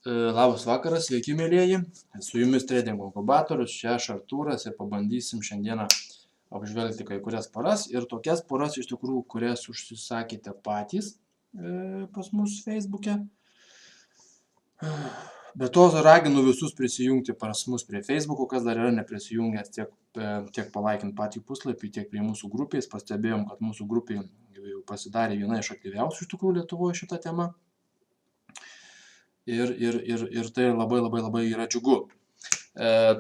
Labas vakaras, sveiki mėlyjeji. Su jumis Trading Inkubatorius, čia aš Artūras ir pabandysim šiandieną apžvelgti kai kurias poras ir tokias poras iš tikrųjų, kurias užsisakėte patys pas mus Facebook'e. Be to raginu visus prisijungti pas mus prie Facebook'o, kas dar yra neprisijungęs, tiek palaikinti patį puslapį, tiek prie mūsų grupės. Pastebėjom, kad mūsų grupė jau pasidarė viena iš aktyviausių iš tikrųjų Lietuvoje šitą temą. Ir tai labai yra džiugu.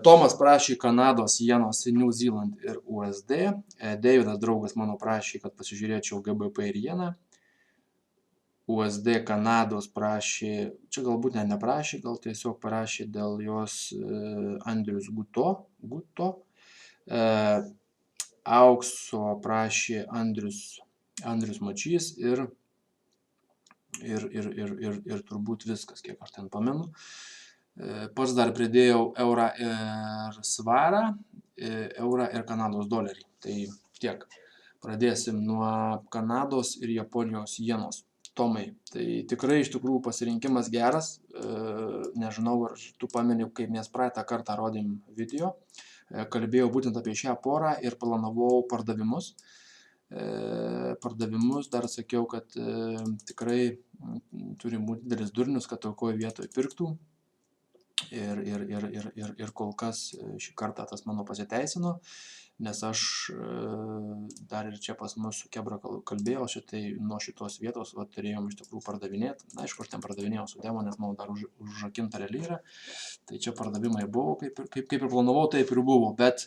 Tomas prašė Kanados jenos, New Zealand ir USD. Davidas draugas mano prašė, kad pasižiūrėčiau GBP ir jeną. USD Kanados prašė, čia galbūt neprašė, gal tiesiog parašė dėl jos Andrius Guto. Aukso prašė Andrius Mačys ir turbūt viskas, kiek aš ten pamenu. Pats dar pridėjau eurą ir svarą, eurą ir Kanados dolerį. Tai tiek. Pradėsim nuo Kanados ir Japonijos jenos. Tomai, tai tikrai iš tikrųjų pasirinkimas geras. Nežinau, ar tu pameni, kaip mes praeitą kartą rodėm video. Kalbėjau būtent apie šią porą ir planavau pardavimus. Dar sakiau, kad tikrai turi būti didelis durnius, kad tokioje vietoje pirktų. Ir kol kas šį kartą tas mano pasiteisino, nes aš dar ir čia pas mus su Kebra kalbėjau, šitai nuo šitos vietos turėjom iš tikrųjų pardavinėti. Aišku, aš ten pardavinėjau su demo, nes mano dar užrakinta realiai yra. Tai čia pardavimai buvo, kaip ir planavau, taip ir buvo. Bet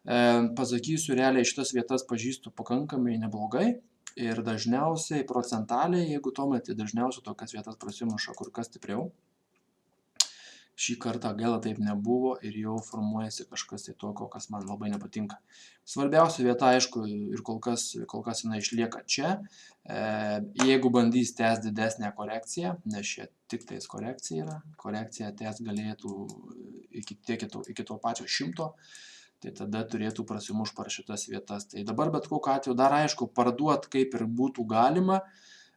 pasakysiu, realiai šitas vietas pažįstu pakankamai neblogai. Ir dažniausiai procentaliai, jeigu to matyti, dažniausiai tokias vietas prasimuša kur kas stipriau. Šį kartą gal taip nebuvo ir jau formuojasi kažkas tai tokio, kas man labai nepatinka. Svarbiausia vieta, aišku, ir kol kas jinai išlieka čia. Jeigu bandys tęsti didesnę korekciją, nes čia tik tais korekcija yra, korekcija tęs galėtų iki to pačio 100, tai tada turėtų prasimušti per šitas vietas. Tai dabar bet kokiu atveju dar aišku parduot kaip ir būtų galima,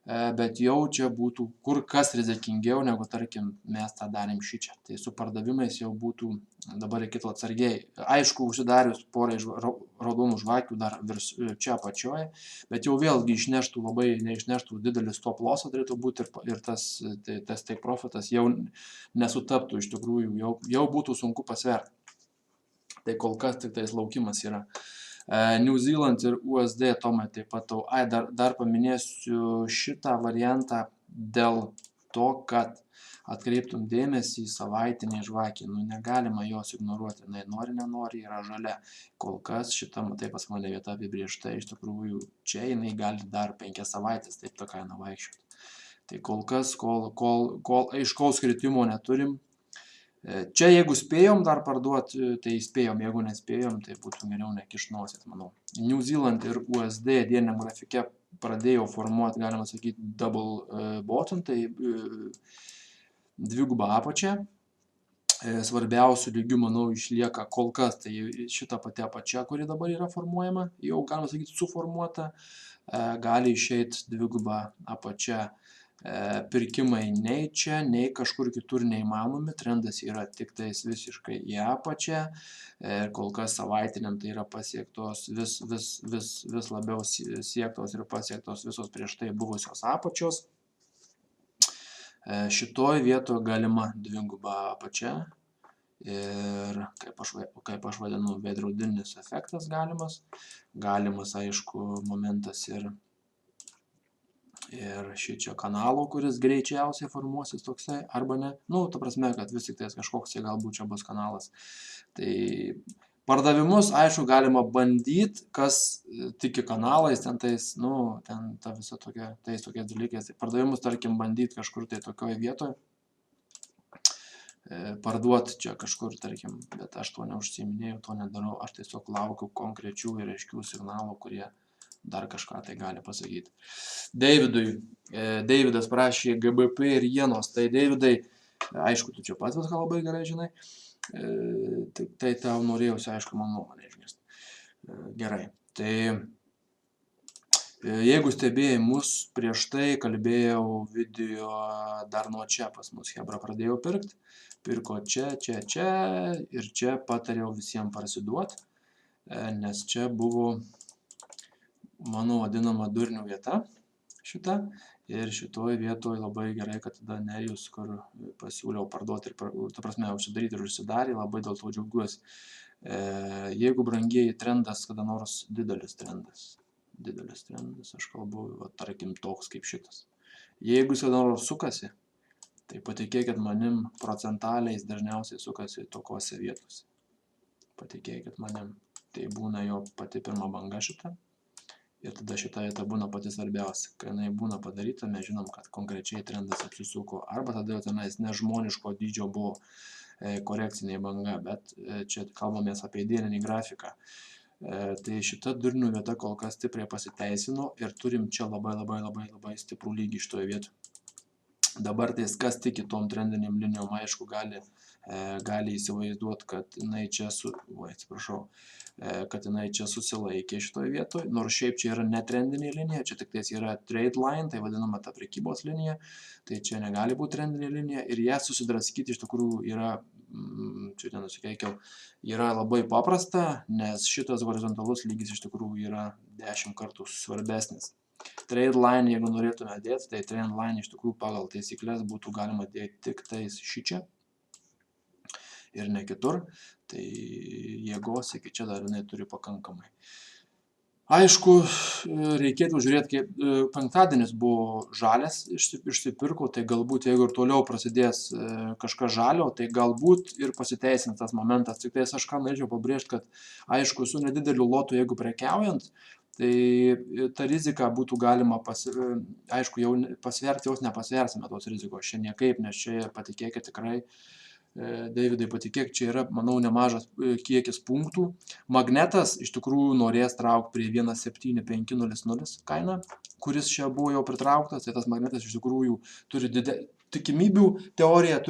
bet jau čia būtų kur kas rizikingiau, negu tarkim mes tą darėm šičia. Tai su pardavimais jau būtų dabar reikėtų atsargiai. Aišku, užsidarius porai raudonų žvakių dar čia apačioje, bet jau vėlgi neišneštų didelis stop lossą turėtų būti ir tas take profitas jau nesutaptų iš tikrųjų, jau būtų sunku pasverti. Tai kol kas tik tais laukimas yra. New Zealand ir USD, Tomai, taip pat dar paminėsiu šitą variantą dėl to, kad atkreiptum dėmesį į savaitinį žvakį. Negalima jos ignoruoti, nenori, yra žalia. Kol kas šita, matai, pas mane vieta apibrėžta, iš tikrųjų čia jinai gali dar 5 savaitės taip tą kainą vaikščioti. Tai kol kas, kol aiškaus kritimo neturim. Čia jeigu spėjom dar parduoti, tai spėjom, jeigu nespėjom, tai būtų geriau nekišt nosies, manau. New Zealand ir USD dieniniam grafike pradėjau formuoti, galima sakyti, double bottom, tai dvigubą apačią. Svarbiausių lygių, manau, išlieka kol kas, tai šita pati apačia, kuri dabar yra formuojama, jau galima sakyti suformuota, gali išeiti dvigubą apačią. Pirkimai nei čia, nei kažkur kitur neįmanomi, trendas yra tik tais visiškai į apačią, kol kas savaitiniam tai yra pasiektos vis labiau siektos ir pasiektos visos prieš tai buvusios apačios. Šitoj vietoje galima dviguba apačia ir kaip aš vadinu, veidrodinis efektas galimas aišku momentas ir šičio kanalo, kuris greičiausiai formuosis toksai, arba ne. Ta prasme, kad vis tik tais kažkoks galbūt čia bus kanalas. Tai pardavimus, aišku, galima bandyti, kas tiki kanalais, ten ta visa tais tokiais dalykais. Tai pardavimus, tarkim, bandyti kažkur tai tokioje vietoje. Parduoti čia kažkur, tarkim, bet aš to neužsiiminėjau, to nedarau. Aš tiesiog laukiu konkrečių ir aiškių signalų, kurie dar kažką tai gali pasakyti. Davidas prašė GBP ir jenos. Tai Davidai, aišku, tu čia pats viską labai gerai žinai. Tai tau norėjausi, aišku, man nuomonę išgirsti. Gerai. Tai Jeigu stebėjai mus, prieš tai kalbėjau video dar nuo čia pas mus chebra pradėjo pirkt. Pirko čia ir čia patariau visiems parsiduot, nes čia buvo mano vadinama durnių vieta šita. Ir šitoj vietoj labai gerai, kad tada Nerijus, kur pasiūliau parduoti ir, ta prasme, užsidaryti ir užsidarė, labai dėl to džiaugiuosi. Jeigu brangieji trendas, kada nors didelis trendas, aš kalbu, va, tarkim, toks kaip šitas. Jeigu jis kada nors sukasi, tai patikėkit manim, procentaliais dažniausiai sukasi tokiose vietose. Patikėkit manim, tai būna jo pati pirma banga šita. Ir tada šita vieta būna pati svarbiausia. Kai jinai būna padaryta, mes žinom, kad konkrečiai trendas apsisuko. Arba tada jau tenais nežmoniško dydžio buvo korekcinė banga, bet čia kalbamės apie dieninį grafiką. Tai šita durnių vieta kol kas stipriai pasiteisino ir turim čia labai stiprų lygį šitoje vietoje. Dabar tai kas tiki tom trendiniam linijom, aišku, gali įsivaizduoti, kad jinai čia kad jinai čia susilaikė šitoje vietoje, nors šiaip čia yra netrendinė linija, čia tik tais yra trade line, tai vadinama ta prekybos linija, tai čia negali būti trendinė linija ir ją susidraskyti iš tikrųjų yra, čia nenusikeikiau, yra labai paprasta, nes šitas horizontalus lygis iš tikrųjų yra 10 kartų svarbesnis. Trade line, jeigu norėtume dėti, tai trend line iš tikrųjų pagal taisyklės būtų galima dėti tik tais šičia ir ne kitur, tai jėgos iki čia dar jinai turi pakankamai. Aišku, reikėtų žiūrėti, kaip penktadienis buvo žalias, išsipirkau, tai galbūt jeigu ir toliau prasidės kažkas žalio, tai galbūt ir pasiteisins tas momentas. Tik tai aš ką norėčiau pabrėžti, kad aišku, su nedideliu lotu, jeigu prekiaujant, tai ta rizika būtų galima, aišku, jau pasverti, jos nepasversime tos rizikos, čia niekaip, nes čia patikėkit tikrai, Davidai, patikėk, čia yra, manau, nemažas kiekis punktų. Magnetas iš tikrųjų norės traukti prie 17500 kainą, kuris čia buvo jau pritrauktas, tai tas magnetas iš tikrųjų turi tikimybių teorija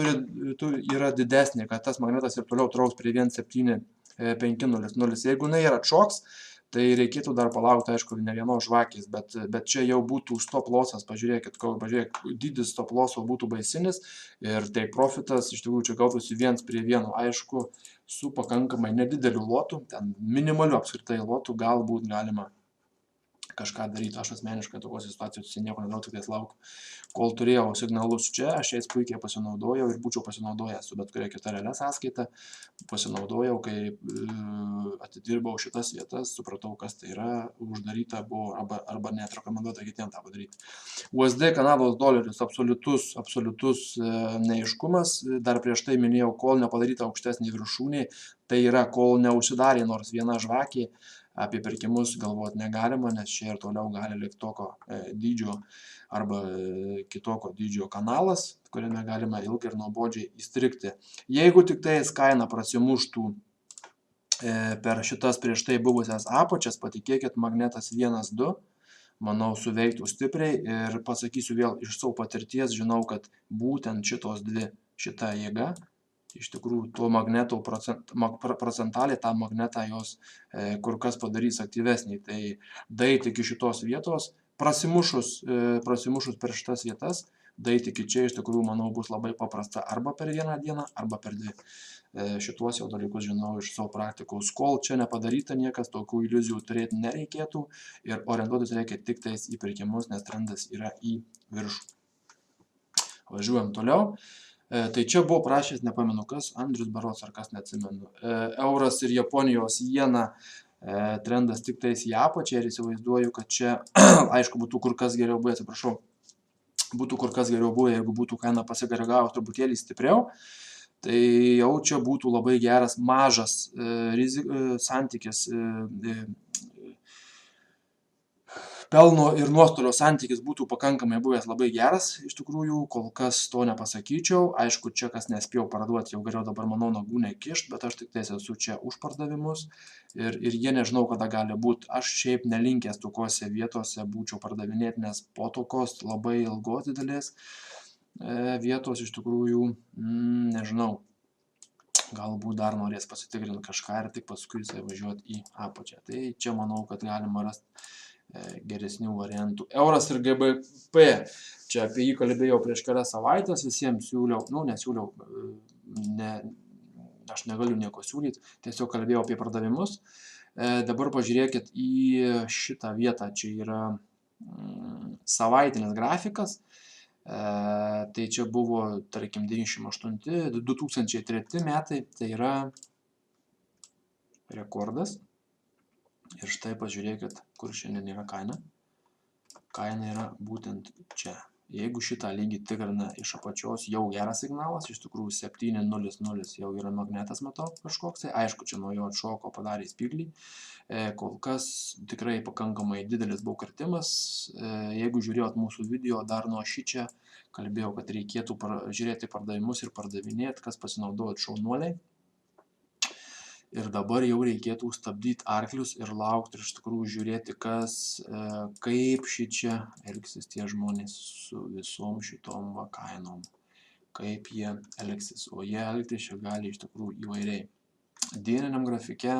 yra didesnė, kad tas magnetas ir toliau trauks prie 17500. Jeigu jinai yra atšoks, tai reikėtų dar palaukti, aišku, ne vienos žvakės, bet čia jau būtų stop lossas, pažiūrėkit, dydis stop losso būtų baisinis ir tai profitas iš tikrųjų čia gautųsi 1:1, aišku, su pakankamai nedideliu lotu, ten minimaliu apskritai lotu galbūt galima kažką daryti. Aš asmeniškai tokios situacijos nieko nedarau, tik tais laukiu. Kol turėjau signalus čia, aš jais puikiai pasinaudojau ir būčiau pasinaudojęs su bet kuria kita realia sąskaita. Pasinaudojau, kai atidirbau šitas vietas, supratau, kas tai yra, uždaryta buvo arba net rekomenduota kitiems tą padaryti. USD Kanados doleris absoliutus neaiškumas. Dar prieš tai minėjau, kol nepadaryta aukštesnė viršūnė, tai yra, kol neužsidarė nors viena žvakė. Apie pirkimus galvoti negalima, nes čia ir toliau gali likti tokio dydžio arba kitokio dydžio kanalas, kuriame galima ilgai ir nuobodžiai įstrigti. Jeigu tik tais kaina prasimuštų per šitas prieš tai buvusias apačias, patikėkit, magnetas 1-2, manau, suveiktų stipriai ir pasakysiu vėl iš savo patirties, žinau, kad būtent šitos dvi, šita jėga, iš tikrųjų, tuo magneto procentaliai tą magnetą jos kur kas padarys aktyvesnį. Tai daeiti iki šitos vietos, prasimušus per šitas vietas, daeiti iki čia iš tikrųjų, manau, bus labai paprasta arba per vieną dieną, arba per dvi. Šituos jau dalykus žinau iš savo praktikos. Kol čia nepadaryta niekas, tokių iliuzijų turėti nereikėtų ir orientuotis reikia tik tais į pirkimus, nes trendas yra į viršų. Važiuojam toliau. Tai čia buvo prašęs, nepamenu kas, Andrius Barots ar kas, neatsimenu. Euras ir Japonijos jena, trendas tik tais į apačią ir įsivaizduoju, kad čia, aišku, būtų kur kas geriau buvę, būtų kur kas geriau buvę, jeigu būtų kaina pasigaregavus truputėlį stipriau. Tai jau čia būtų labai geras mažas santykis, pelno ir nuostolio santykis būtų pakankamai buvęs labai geras, iš tikrųjų, kol kas to nepasakyčiau. Aišku, čia kas nespėjau parduoti, jau geriau dabar, manau, nagų nekišt, bet aš tik tais esu čia už pardavimus ir jie nežinau, kada gali būti. Aš šiaip nelinkęs tokiose vietose būčiau pardavinėti, nes po tokios labai ilgos didelės vietos iš tikrųjų, nežinau, galbūt dar norės pasitikrinti kažką ir tik paskui jisai važiuoti į apačią. Tai čia manau, kad galima rasti geresnių variantų. Euras ir GBP. Čia apie jį kalbėjau prieš kelias savaitės, visiems siūliau, nesiūliau, aš negaliu nieko siūlyti, tiesiog kalbėjau apie pardavimus. Dabar pažiūrėkit į šitą vietą, čia yra savaitinis grafikas. Tai čia buvo, tarkim, 2003 metai, tai yra rekordas. Ir štai pažiūrėkit, kur šiandien yra kaina. Kaina yra būtent čia. Jeigu šitą lygį tikrina iš apačios, jau geras signalas, iš tikrųjų 7.00 jau yra magnetas, matau kažkoks. Aišku, čia nuo jo atšoko padarė spyglį. Kol kas tikrai pakankamai didelis buvo kritimas. Jeigu žiūrėjot mūsų video, dar nuo šičia kalbėjau, kad reikėtų žiūrėti pardavimus ir pardavinėti, kas pasinaudojot šaunuoliai. Ir dabar jau reikėtų stabdyti arklius ir laukti ir iš tikrųjų žiūrėti, kaip šičia elgsis tie žmonės su visom šitom kainom. Kaip jie elgsis. O jie elgtis čia gali iš tikrųjų įvairiai. Dieniniam grafike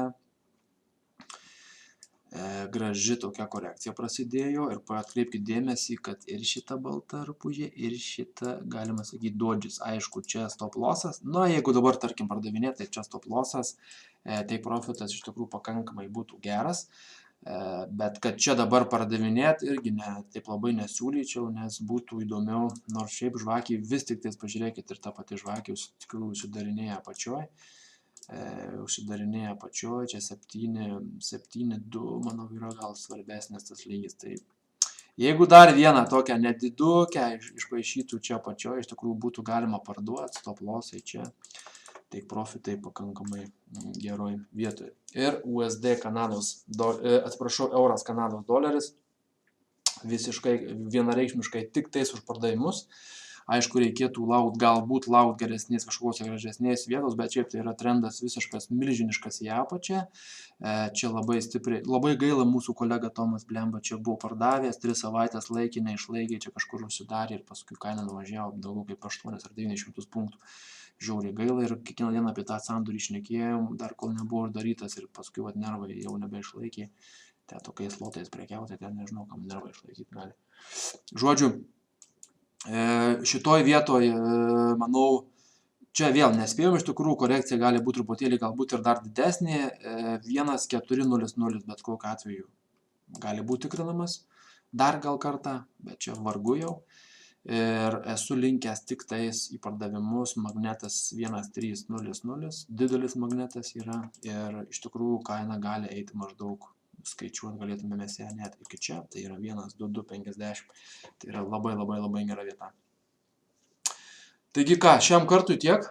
graži tokia korekcija prasidėjo ir atkreipkite dėmesį, kad ir šita balta rupūžė, ir šita, galima sakyti, dodžis. Aišku, čia stop lossas. Jeigu dabar, tarkim, pardavinėti, tai čia stop lossas, tai profitas iš tikrųjų pakankamai būtų geras. Bet kad čia dabar pardavinėti irgi taip labai nesiūlyčiau, nes būtų įdomiau, nors šiaip žvakiai vis tik tais pažiūrėkit ir ta pati žvakė tikrųjų užsidarinėja apačioj. Užsidarinėja apačioj, čia 7.2, manau, yra gal svarbesnis tas lygis. Tai jeigu dar vieną tokią nedidukę išpaišytų čia apačioj, iš tikrųjų būtų galima parduoti, stop lossai čia, tai profitai pakankamai geroj vietoje. Ir USD euras Kanados doleris, visiškai vienareikšmiškai tik tais už pardavimus. Aišku, reikėtų galbūt laukti geresnės kažkokios gražesnės vietos, bet šiaip tai yra trendas visiškas milžiniškas į apačią. Čia labai stipriai, labai gaila, mūsų kolega Tomas Blemba čia buvo pardavęs, 3 savaitės laikė, neišlaikė, čia kažkur užsidarė ir paskui kaina nuvažiavo daugiau kaip 8 ar 900 punktų. Žiauriai gaila ir kiekvieną dieną apie tą sandorį šnekėjom, dar kol nebuvo uždarytas ir paskui nervai jau nebeišlaikė. Tai tokiais lotais prekiauti, ten nežinau, kam nervai išlaikyti gali. Žodžiu, šitoj vietoj, manau, čia vėl nespėjom, iš tikrųjų korekcija gali būti truputėlį galbūt ir dar didesnė, 1.400, bet kokiu atveju gali būti tikrinamas, dar gal kartą, bet čia vargu jau. Ir esu linkęs tik tais į pardavimus, magnetas 1.300, didelis magnetas yra ir iš tikrųjų kaina gali eiti maždaug, skaičiuot galėtume mes ją net iki čia, tai yra 1.2250, tai yra labai gera vieta. Taigi ką, šiam kartui tiek,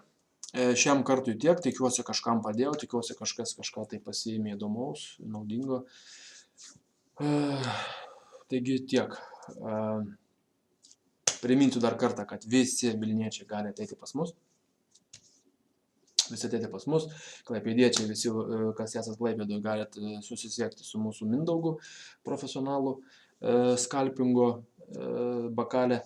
tikiuosi kažkam padėjau, tikiuosi kažkas kažką tai pasiėmė įdomaus, naudingo. Taigi tiek. Priminsiu dar kartą, kad visi vilniečiai gali ateiti pas mus. Klaipėdiečiai, visi, kas esat Klaipėdoje, galite susisiekti su mūsų Mindaugu, profesionalu skalpingo bakale.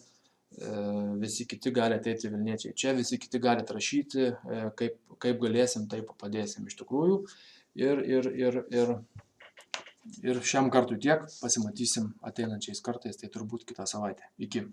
Visi kiti gali ateiti vilniečiai čia, visi kiti gali rašyti, kaip galėsim, taip padėsim iš tikrųjų. Ir šiam kartui tiek, pasimatysim ateinančiais kartais, tai turbūt kitą savaitę. Iki.